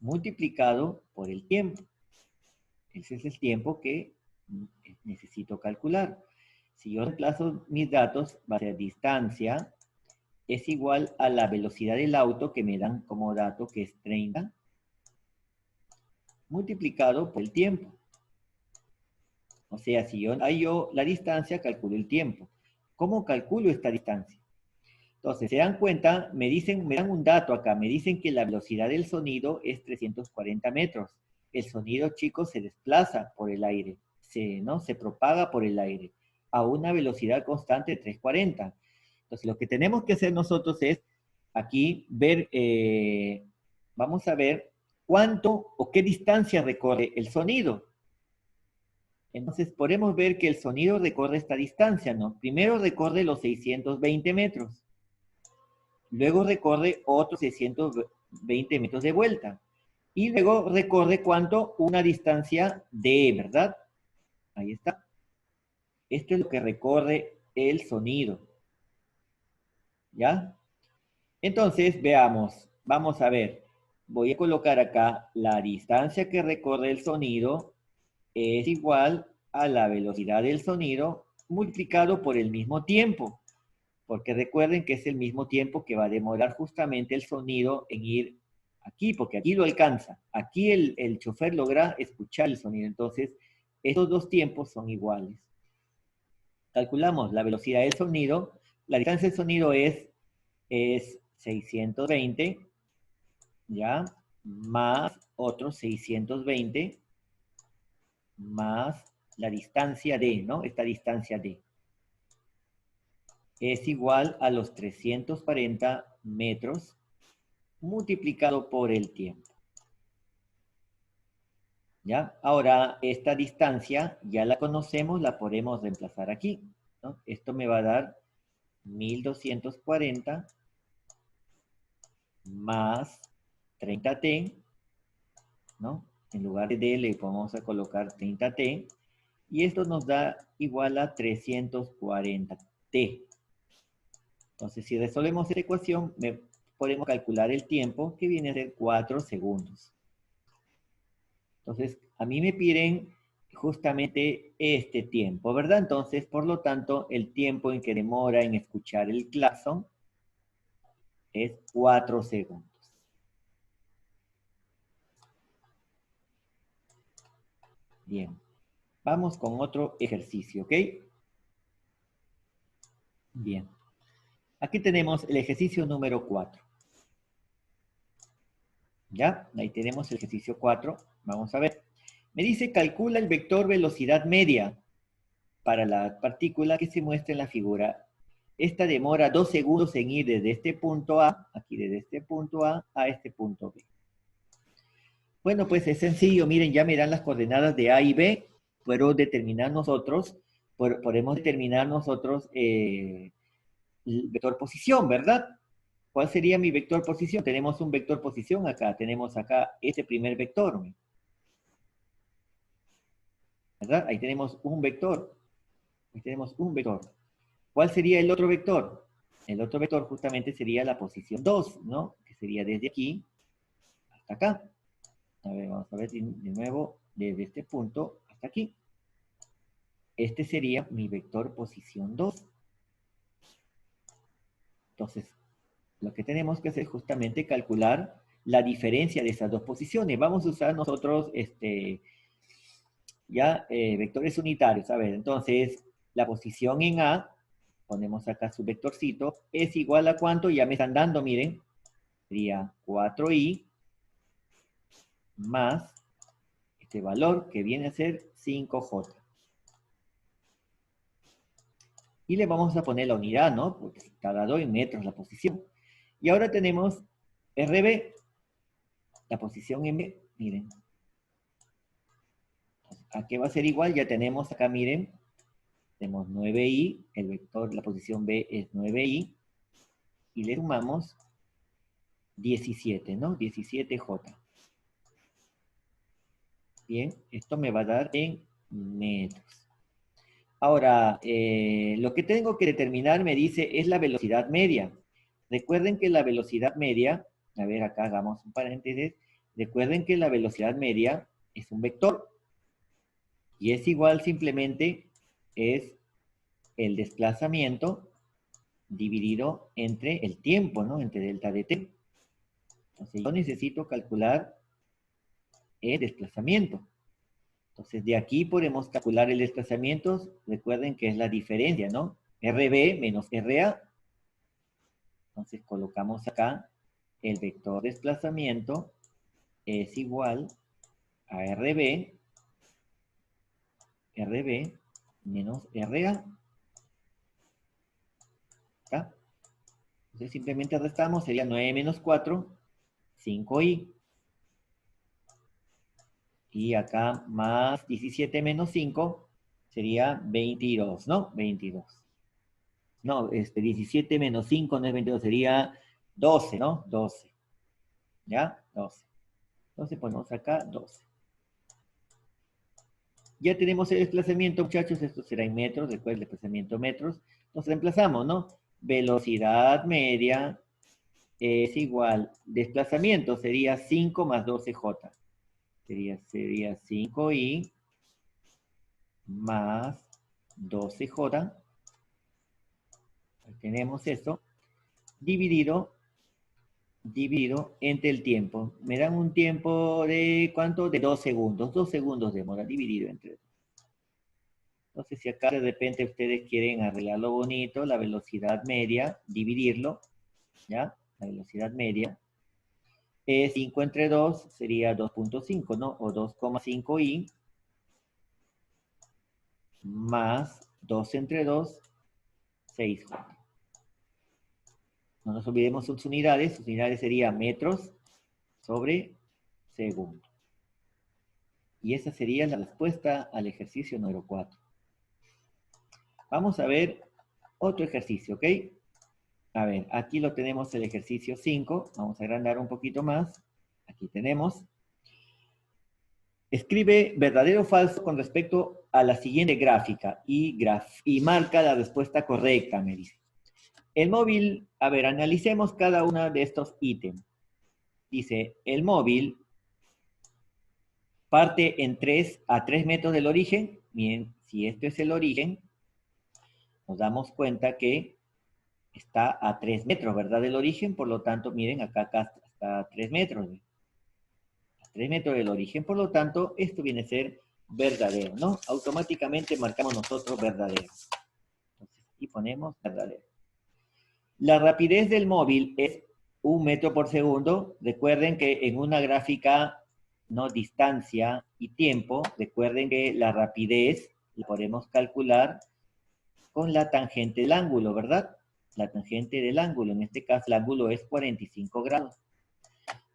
multiplicado por el tiempo. Ese es el tiempo que necesito calcular. Si yo reemplazo mis datos, va a ser distancia es igual a la velocidad del auto que me dan como dato, que es 30, multiplicado por el tiempo. O sea, si yo hallo la distancia, calculo el tiempo. ¿Cómo calculo esta distancia? Entonces, se dan cuenta, me dan un dato acá, me dicen que la velocidad del sonido es 340 metros. El sonido, chicos, se desplaza por el aire, se propaga por el aire a una velocidad constante de 340. Entonces, lo que tenemos que hacer nosotros es aquí ver, vamos a ver cuánto o qué distancia recorre el sonido. Entonces, podemos ver que el sonido recorre esta distancia, ¿no? Primero recorre los 620 metros. Luego recorre otros 620 metros de vuelta. Y luego recorre, ¿cuánto? Una distancia D, ¿verdad? Ahí está. Esto es lo que recorre el sonido. ¿Ya? Entonces, veamos. Vamos a ver. Voy a colocar acá la distancia que recorre el sonido es igual a la velocidad del sonido multiplicado por el mismo tiempo. Porque recuerden que es el mismo tiempo que va a demorar justamente el sonido en ir aquí, porque aquí lo alcanza. Aquí el chofer logra escuchar el sonido. Entonces, estos dos tiempos son iguales. Calculamos la velocidad del sonido. La distancia del sonido es 620, ¿ya? Más otros 620, más la distancia D, ¿no? Esta distancia D. Es igual a los 340 metros multiplicado por el tiempo. ¿Ya? Ahora, esta distancia ya la conocemos, la podemos reemplazar aquí, ¿no? Esto me va a dar 1240 más 30t, ¿no? En lugar de D le vamos a colocar 30t, y esto nos da igual a 340t. Entonces, si resolvemos esta ecuación, podemos calcular el tiempo, que viene a ser 4 segundos. Entonces, a mí me piden justamente este tiempo, ¿verdad? Entonces, por lo tanto, el tiempo en que demora en escuchar el claxon es 4 segundos. Bien. Vamos con otro ejercicio, ¿ok? Bien. Aquí tenemos el ejercicio número 4. ¿Ya? Ahí tenemos el ejercicio 4. Vamos a ver. Me dice, calcula el vector velocidad media para la partícula que se muestra en la figura. Esta demora 2 segundos en ir desde este punto A, aquí desde este punto A este punto B. Bueno, pues es sencillo, miren, ya me dan las coordenadas de A y B, podemos determinar nosotros, el vector posición, ¿verdad? ¿Cuál sería mi vector posición? Tenemos un vector posición acá, tenemos acá ese primer vector, ¿verdad? Ahí tenemos un vector, ahí tenemos un vector. ¿Cuál sería el otro vector? El otro vector justamente sería la posición 2, ¿no? Que sería desde aquí hasta acá. A ver, vamos a ver de nuevo, desde este punto hasta aquí. Este sería mi vector posición 2. Entonces, lo que tenemos que hacer es justamente calcular la diferencia de esas dos posiciones. Vamos a usar nosotros vectores unitarios. A ver, entonces, la posición en A, ponemos acá su vectorcito, es igual a ¿cuánto? Ya me están dando, miren, sería 4i más este valor que viene a ser 5j. Y le vamos a poner la unidad, ¿no? Porque está dado en metros la posición. Y ahora tenemos RB, la posición en B, miren. ¿A qué va a ser igual? Ya tenemos acá, miren, tenemos 9i, el vector, la posición B es 9i, y le sumamos 17, ¿no? 17j. Bien, esto me va a dar en metros. Ahora, lo que tengo que determinar, me dice, es la velocidad media. Recuerden que la velocidad media, a ver, acá hagamos un paréntesis, recuerden que la velocidad media es un vector, y es igual simplemente, es el desplazamiento dividido entre el tiempo, ¿no? Entre delta de t. Entonces, yo necesito calcular el desplazamiento. Entonces, de aquí podemos calcular el desplazamiento. Recuerden que es la diferencia, ¿no? RB menos RA. Entonces, colocamos acá el vector desplazamiento es igual a RB menos RA. ¿Está? Entonces, simplemente restamos, sería 9 menos 4, 5i. Y acá más 17 menos 5 sería 22, ¿no? 22. No, 17 menos 5 no es 22, sería 12, ¿no? 12. ¿Ya? 12. Entonces ponemos acá 12. Ya tenemos el desplazamiento, muchachos. Esto será en metros, después el desplazamiento en metros. Entonces reemplazamos, ¿no? Velocidad media es igual. Desplazamiento sería 5 más 12j. Sería 5i más 12j. Tenemos esto dividido entre el tiempo. Me dan un tiempo de, ¿cuánto? De 2 segundos. 2 segundos demora dividido entre 2. Entonces, si acá de repente ustedes quieren arreglarlo bonito, la velocidad media, dividirlo, ¿ya? La velocidad media es 5 entre 2, sería 2.5, ¿no? O 2,5i más 2 entre 2, 6j. No nos olvidemos sus unidades serían metros sobre segundo. Y esa sería la respuesta al ejercicio número 4. Vamos a ver otro ejercicio, ¿ok? A ver, aquí lo tenemos el ejercicio 5. Vamos a agrandar un poquito más. Aquí tenemos. Escribe verdadero o falso con respecto a la siguiente gráfica y marca la respuesta correcta, me dice. El móvil, a ver, analicemos cada uno de estos ítems. Dice, el móvil parte a 3 metros del origen. Bien, si esto es el origen, nos damos cuenta que está a 3 metros, ¿verdad? Del origen, por lo tanto, miren, acá está a 3 metros. A 3 metros del origen, por lo tanto, esto viene a ser verdadero, ¿no? Automáticamente marcamos nosotros verdadero. Entonces, aquí ponemos verdadero. La rapidez del móvil es 1 metro por segundo. Recuerden que en una gráfica, ¿no? Distancia y tiempo, recuerden que la rapidez la podemos calcular con la tangente del ángulo, ¿verdad? La tangente del ángulo, en este caso el ángulo es 45 grados.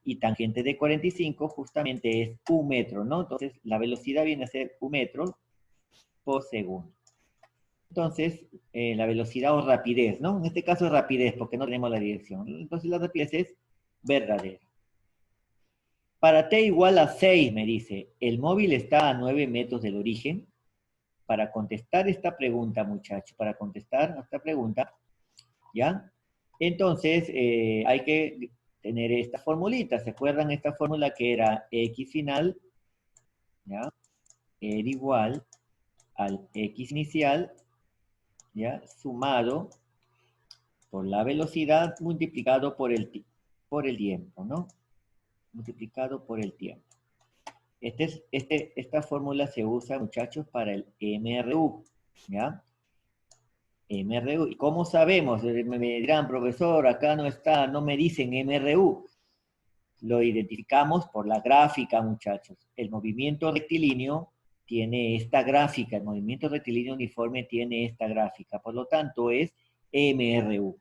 y tangente de 45 justamente es 1 metro, ¿no? Entonces, la velocidad viene a ser 1 metro por segundo. Entonces, la velocidad o rapidez, ¿no? En este caso es rapidez, porque no tenemos la dirección. Entonces, la rapidez es verdadera. Para t igual a 6, me dice, el móvil está a 9 metros del origen. Para contestar esta pregunta, muchachos, para contestar esta pregunta, ¿ya? Entonces, hay que tener esta formulita. ¿Se acuerdan esta fórmula que era x final, ¿ya? Era igual al x inicial, ¿ya? Sumado por la velocidad multiplicado por el tiempo, ¿no? Multiplicado por el tiempo. Esta fórmula se usa, muchachos, para el MRU, ¿ya? MRU. ¿Y cómo sabemos? Me dirán, profesor, acá no está, no me dicen MRU. Lo identificamos por la gráfica, muchachos. El movimiento rectilíneo tiene esta gráfica, el movimiento rectilíneo uniforme tiene esta gráfica, por lo tanto es MRU.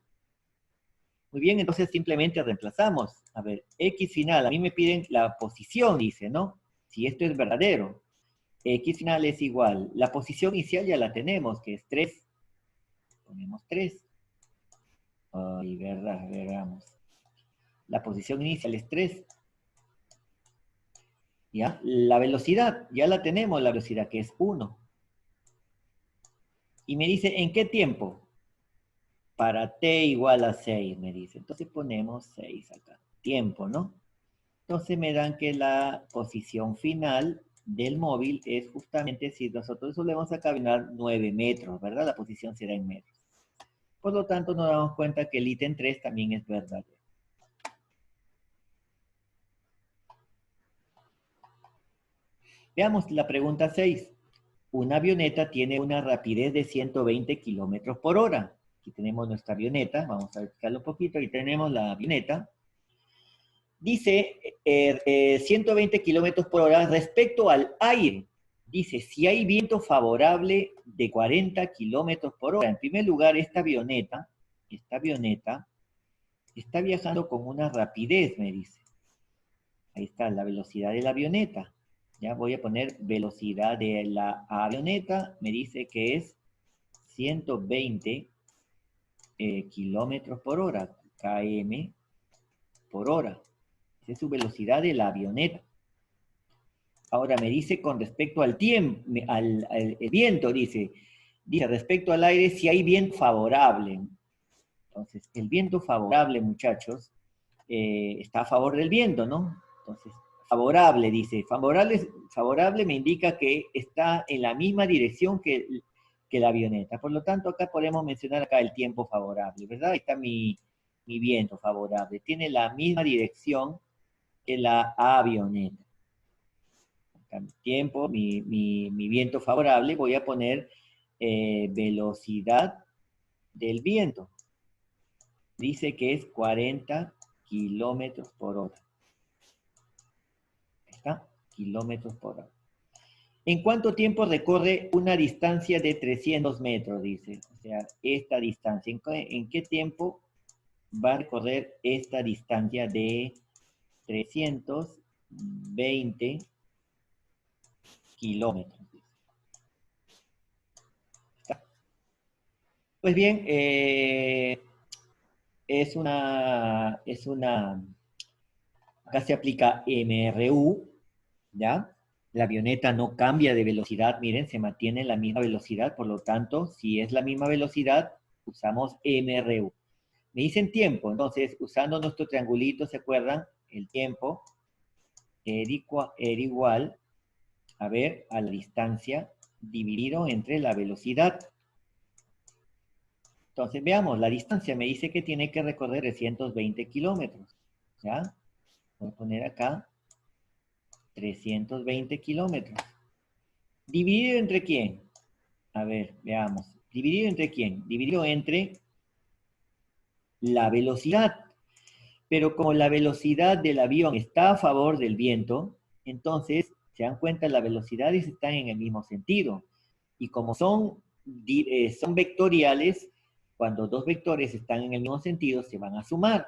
Muy bien, entonces simplemente reemplazamos. A ver, X final, a mí me piden la posición, dice, ¿no? Si esto es verdadero. X final es igual. La posición inicial ya la tenemos, que es 3. Ponemos 3. Ay, verdad, veamos. La posición inicial es 3. ¿Ya? La velocidad, ya la tenemos, la velocidad, que es 1. Y me dice, ¿en qué tiempo? Para t igual a 6, me dice. Entonces ponemos 6 acá. Tiempo, ¿no? Entonces me dan que la posición final del móvil es justamente, si nosotros solemos a caminar 9 metros, ¿verdad? La posición será en metros. Por lo tanto, nos damos cuenta que el ítem 3 también es verdadero. Veamos la pregunta 6. Una avioneta tiene una rapidez de 120 kilómetros por hora. Aquí tenemos nuestra avioneta. Vamos a buscarlo un poquito. Aquí tenemos la avioneta. Dice 120 kilómetros por hora respecto al aire. Dice, si hay viento favorable de 40 kilómetros por hora. En primer lugar, esta avioneta está viajando con una rapidez, me dice. Ahí está la velocidad de la avioneta. Ya voy a poner velocidad de la avioneta. Me dice que es 120 kilómetros por hora, km por hora. Esa es su velocidad de la avioneta. Ahora me dice con respecto al tiempo, al viento, dice respecto al aire si hay viento favorable. Entonces, el viento favorable, muchachos, está a favor del viento, ¿no? Entonces, favorable, dice. Favorable me indica que está en la misma dirección que la avioneta. Por lo tanto, acá podemos mencionar acá el tiempo favorable, ¿verdad? Ahí está mi viento favorable. Tiene la misma dirección que la avioneta. Acá mi tiempo, mi viento favorable, voy a poner velocidad del viento. Dice que es 40 kilómetros por hora. ¿Está? Kilómetros por hora. ¿En cuánto tiempo recorre una distancia de 300 metros? Dice. O sea, esta distancia. ¿En qué tiempo va a recorrer esta distancia de 320 kilómetros? ¿Está? Pues bien, acá se aplica MRU, ¿ya? La avioneta no cambia de velocidad, miren, se mantiene en la misma velocidad, por lo tanto, si es la misma velocidad, usamos MRU. Me dicen tiempo, entonces, usando nuestro triangulito, ¿se acuerdan? El tiempo era igual, a ver, a la distancia dividido entre la velocidad. Entonces, veamos, la distancia me dice que tiene que recorrer 320 kilómetros, ¿ya? Voy a poner acá 320 kilómetros. ¿Dividido entre quién? A ver, veamos. ¿Dividido entre quién? Dividido entre la velocidad. Pero como la velocidad del avión está a favor del viento, entonces, se dan cuenta, las velocidades están en el mismo sentido. Y como son vectoriales, cuando dos vectores están en el mismo sentido, se van a sumar.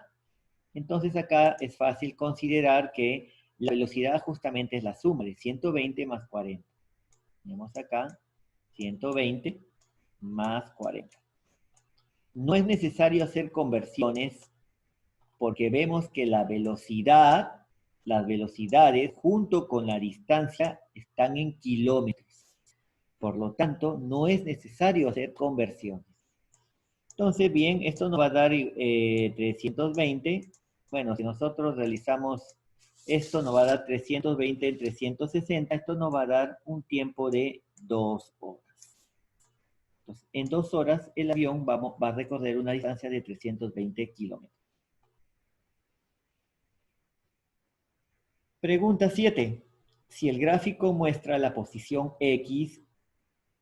Entonces acá es fácil considerar que la velocidad justamente es la suma de 120 más 40. Tenemos acá 120 más 40. No es necesario hacer conversiones porque vemos que la velocidad, las velocidades junto con la distancia están en kilómetros. Por lo tanto, no es necesario hacer conversiones. Entonces, bien, esto nos va a dar 320. Bueno, si nosotros realizamos esto, nos va a dar 320 en 360. Esto nos va a dar un tiempo de 2 horas. Entonces, en 2 horas el avión va a recorrer una distancia de 320 kilómetros. Pregunta 7. Si el gráfico muestra la posición X,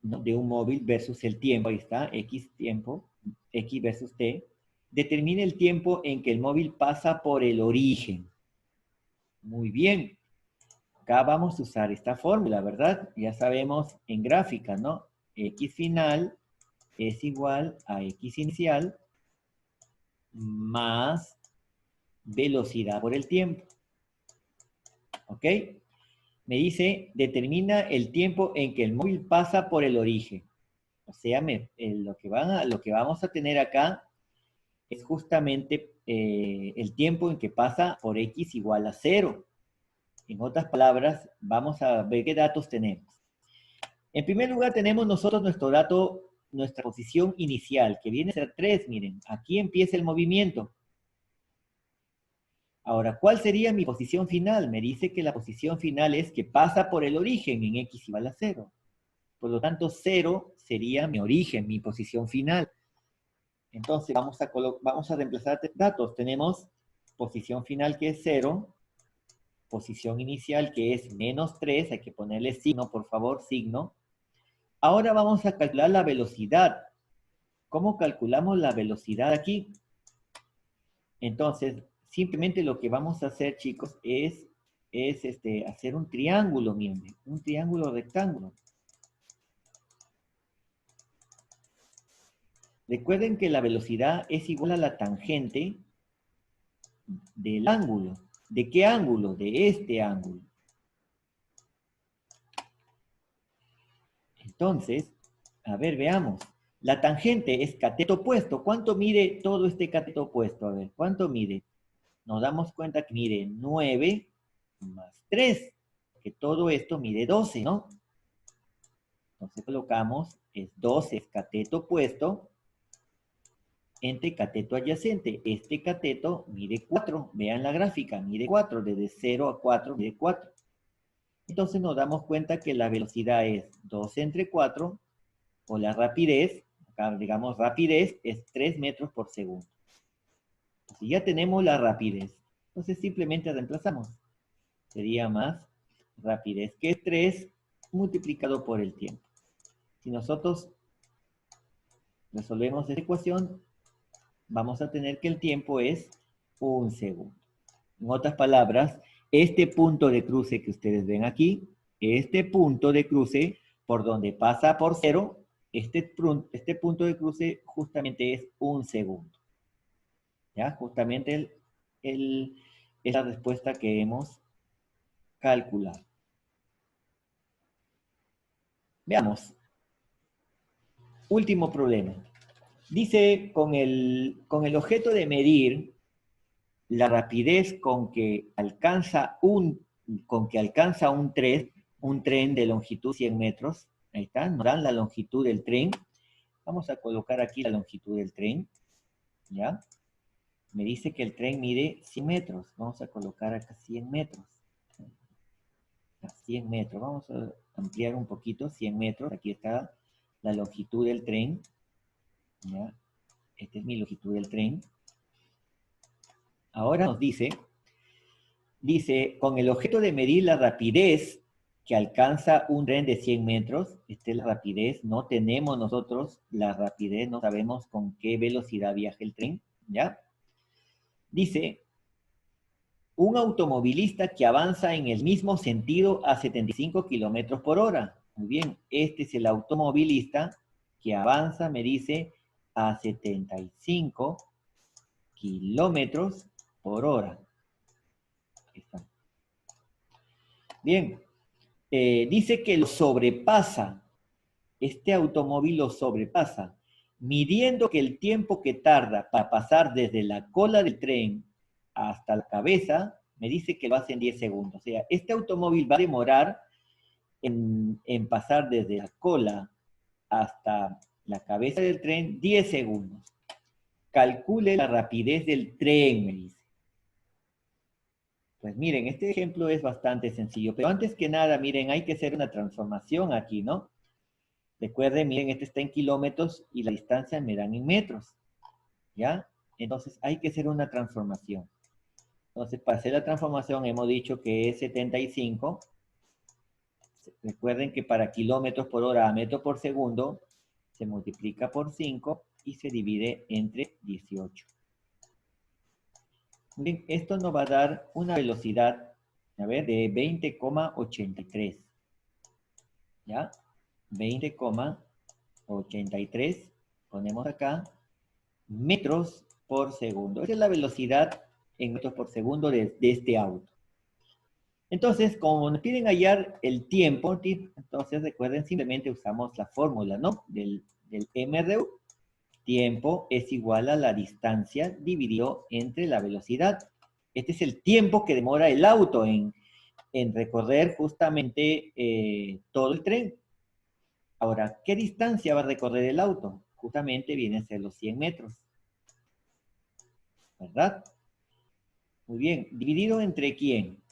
¿no?, de un móvil versus el tiempo, ahí está, X tiempo, X versus T, determine el tiempo en que el móvil pasa por el origen. Muy bien. Acá vamos a usar esta fórmula, ¿verdad? Ya sabemos en gráfica, ¿no? X final es igual a X inicial más velocidad por el tiempo. ¿Ok? Me dice, determina el tiempo en que el móvil pasa por el origen. O sea, lo que vamos a tener acá es justamente el tiempo en que pasa por X igual a 0. En otras palabras, vamos a ver qué datos tenemos. En primer lugar, tenemos nosotros nuestro dato, nuestra posición inicial, que viene a ser 3. Miren, aquí empieza el movimiento. Ahora, ¿cuál sería mi posición final? Me dice que la posición final es que pasa por el origen en X igual a 0. Por lo tanto, 0 sería mi origen, mi posición final. Entonces, vamos a reemplazar datos. Tenemos posición final que es 0, posición inicial que es -3, hay que ponerle signo, por favor, signo. Ahora vamos a calcular la velocidad. ¿Cómo calculamos la velocidad aquí? Entonces, simplemente lo que vamos a hacer, chicos, es hacer un triángulo, miren, un triángulo rectángulo. Recuerden que la velocidad es igual a la tangente del ángulo. ¿De qué ángulo? De este ángulo. Entonces, a ver, veamos. La tangente es cateto opuesto. ¿Cuánto mide todo este cateto opuesto? A ver, ¿cuánto mide? Nos damos cuenta que mide 9 más 3, que todo esto mide 12, ¿no? Entonces colocamos, es 12 es cateto opuesto, entre cateto adyacente. Este cateto mide 4, vean la gráfica, mide 4, desde 0 a 4 mide 4. Entonces nos damos cuenta que la velocidad es 12 entre 4, o la rapidez, acá digamos rapidez, es 3 metros por segundo. Si ya tenemos la rapidez, entonces simplemente reemplazamos. Sería más rapidez que 3 multiplicado por el tiempo. Si nosotros resolvemos esta ecuación, vamos a tener que el tiempo es 1 segundo. En otras palabras, este punto de cruce que ustedes ven aquí, este punto de cruce por donde pasa por 0, este punto de cruce justamente es 1 segundo. ¿Ya? Justamente es la respuesta que hemos calculado. Veamos. Último problema. Dice, con el objeto de medir la rapidez con que alcanza un tren de longitud 100 metros, ahí está, nos dan la longitud del tren. Vamos a colocar aquí la longitud del tren, ¿ya? Me dice que el tren mide 100 metros. Vamos a colocar acá 100 metros. A 100 metros. Vamos a ampliar un poquito, 100 metros. Aquí está la longitud del tren, ¿ya? Esta es mi longitud del tren. Ahora nos dice, con el objeto de medir la rapidez que alcanza un tren de 100 metros, esta es la rapidez, no tenemos nosotros la rapidez, no sabemos con qué velocidad viaja el tren, ¿ya? Dice, un automovilista que avanza en el mismo sentido a 75 kilómetros por hora. Muy bien, este es el automovilista que avanza, me dice, a 75 kilómetros por hora. Aquí está. Bien, dice que lo sobrepasa, este automóvil lo sobrepasa, midiendo que el tiempo que tarda para pasar desde la cola del tren hasta la cabeza, me dice que lo hace en 10 segundos. O sea, este automóvil va a demorar en pasar desde la cola hasta la cabeza del tren 10 segundos. Calcule la rapidez del tren, me dice. Pues miren, este ejemplo es bastante sencillo, pero antes que nada, miren, hay que hacer una transformación aquí, ¿no? Recuerden, miren, este está en kilómetros y la distancia me dan en metros, ¿ya? Entonces hay que hacer una transformación. Entonces, para hacer la transformación hemos dicho que es 75. Recuerden que para kilómetros por hora a metro por segundo se multiplica por 5 y se divide entre 18. Bien, esto nos va a dar una velocidad, a ver, de 20,83. ¿Ya? 20,83. Ponemos acá metros por segundo. Esa es la velocidad en metros por segundo de este auto. Entonces, como nos piden hallar el tiempo, entonces recuerden, simplemente usamos la fórmula, ¿no? Del MRU. Tiempo es igual a la distancia dividido entre la velocidad. Este es el tiempo que demora el auto en recorrer justamente todo el tren. Ahora, ¿qué distancia va a recorrer el auto? Justamente vienen a ser los 100 metros. ¿Verdad? Muy bien. ¿Dividido entre quién?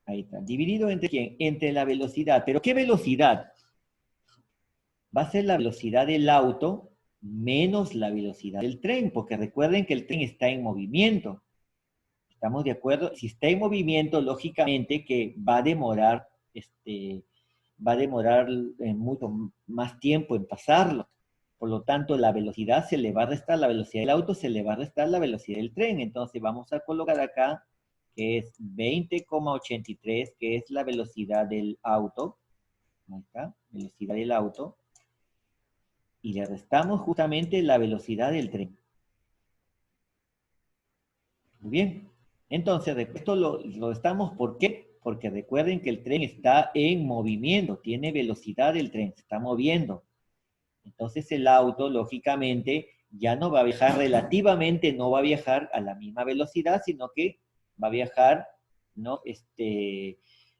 Ahí está. ¿Dividido entre quién? Entre la velocidad. ¿Pero qué velocidad? Va a ser la velocidad del auto menos la velocidad del tren, porque recuerden que el tren está en movimiento. ¿Estamos de acuerdo? Si está en movimiento, lógicamente que va a demorar mucho más tiempo en pasarlo. Por lo tanto, la velocidad se le va a restar, la velocidad del auto se le va a restar la velocidad del tren. Entonces vamos a colocar acá que es 20,83, que es la velocidad del auto. Ahí está, velocidad del auto. Y le restamos justamente la velocidad del tren. Muy bien. Entonces, esto lo estamos, ¿por qué? Porque recuerden que el tren está en movimiento, tiene velocidad el tren, se está moviendo. Entonces el auto, lógicamente, ya no va a viajar relativamente, no va a viajar a la misma velocidad, sino que va a viajar, ¿no?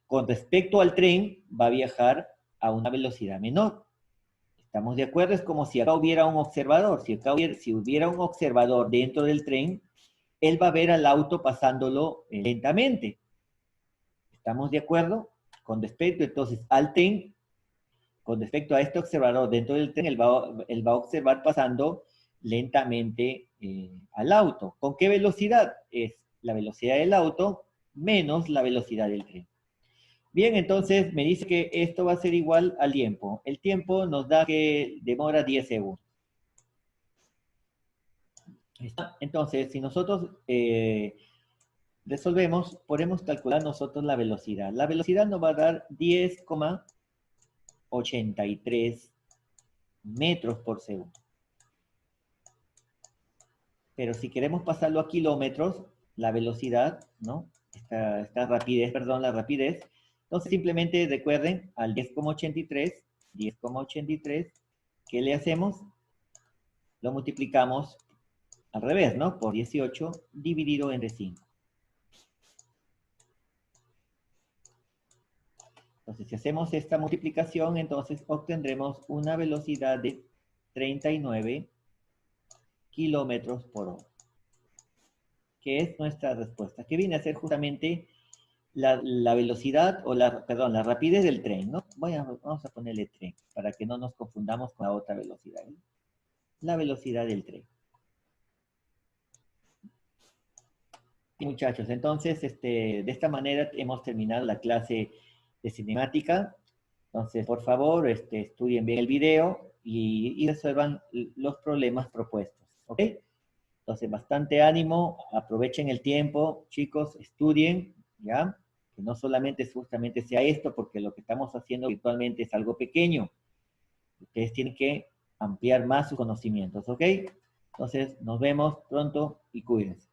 Con respecto al tren, va a viajar a una velocidad menor. ¿Estamos de acuerdo? Es como si acá hubiera un observador. Si hubiera un observador dentro del tren, él va a ver al auto pasándolo lentamente. ¿Estamos de acuerdo? Con respecto entonces al tren, con respecto a este observador dentro del tren, él va a observar pasando lentamente al auto. ¿Con qué velocidad? Es la velocidad del auto menos la velocidad del tren. Bien, entonces me dice que esto va a ser igual al tiempo. El tiempo nos da que demora 10 segundos. Entonces, si nosotros resolvemos, podemos calcular nosotros la velocidad. La velocidad nos va a dar 10,83 metros por segundo. Pero si queremos pasarlo a kilómetros, la velocidad, ¿no? Esta rapidez, perdón, la rapidez. Entonces simplemente recuerden al 10,83, ¿qué le hacemos? Lo multiplicamos al revés, ¿no? Por 18 dividido entre 5. Entonces, si hacemos esta multiplicación, entonces obtendremos una velocidad de 39 kilómetros por hora, que es nuestra respuesta, que viene a ser justamente la velocidad, o la rapidez del tren, ¿no? Vamos a ponerle tren, para que no nos confundamos con la otra velocidad, ¿no? La velocidad del tren. Y muchachos, entonces, de esta manera hemos terminado la clase de cinemática. Entonces, por favor, estudien bien el video y resuelvan los problemas propuestos, ¿ok? Entonces, bastante ánimo, aprovechen el tiempo, chicos, estudien, ¿ya? Que no solamente justamente sea esto, porque lo que estamos haciendo virtualmente es algo pequeño. Ustedes tienen que ampliar más sus conocimientos, ¿ok? Entonces, nos vemos pronto y cuídense.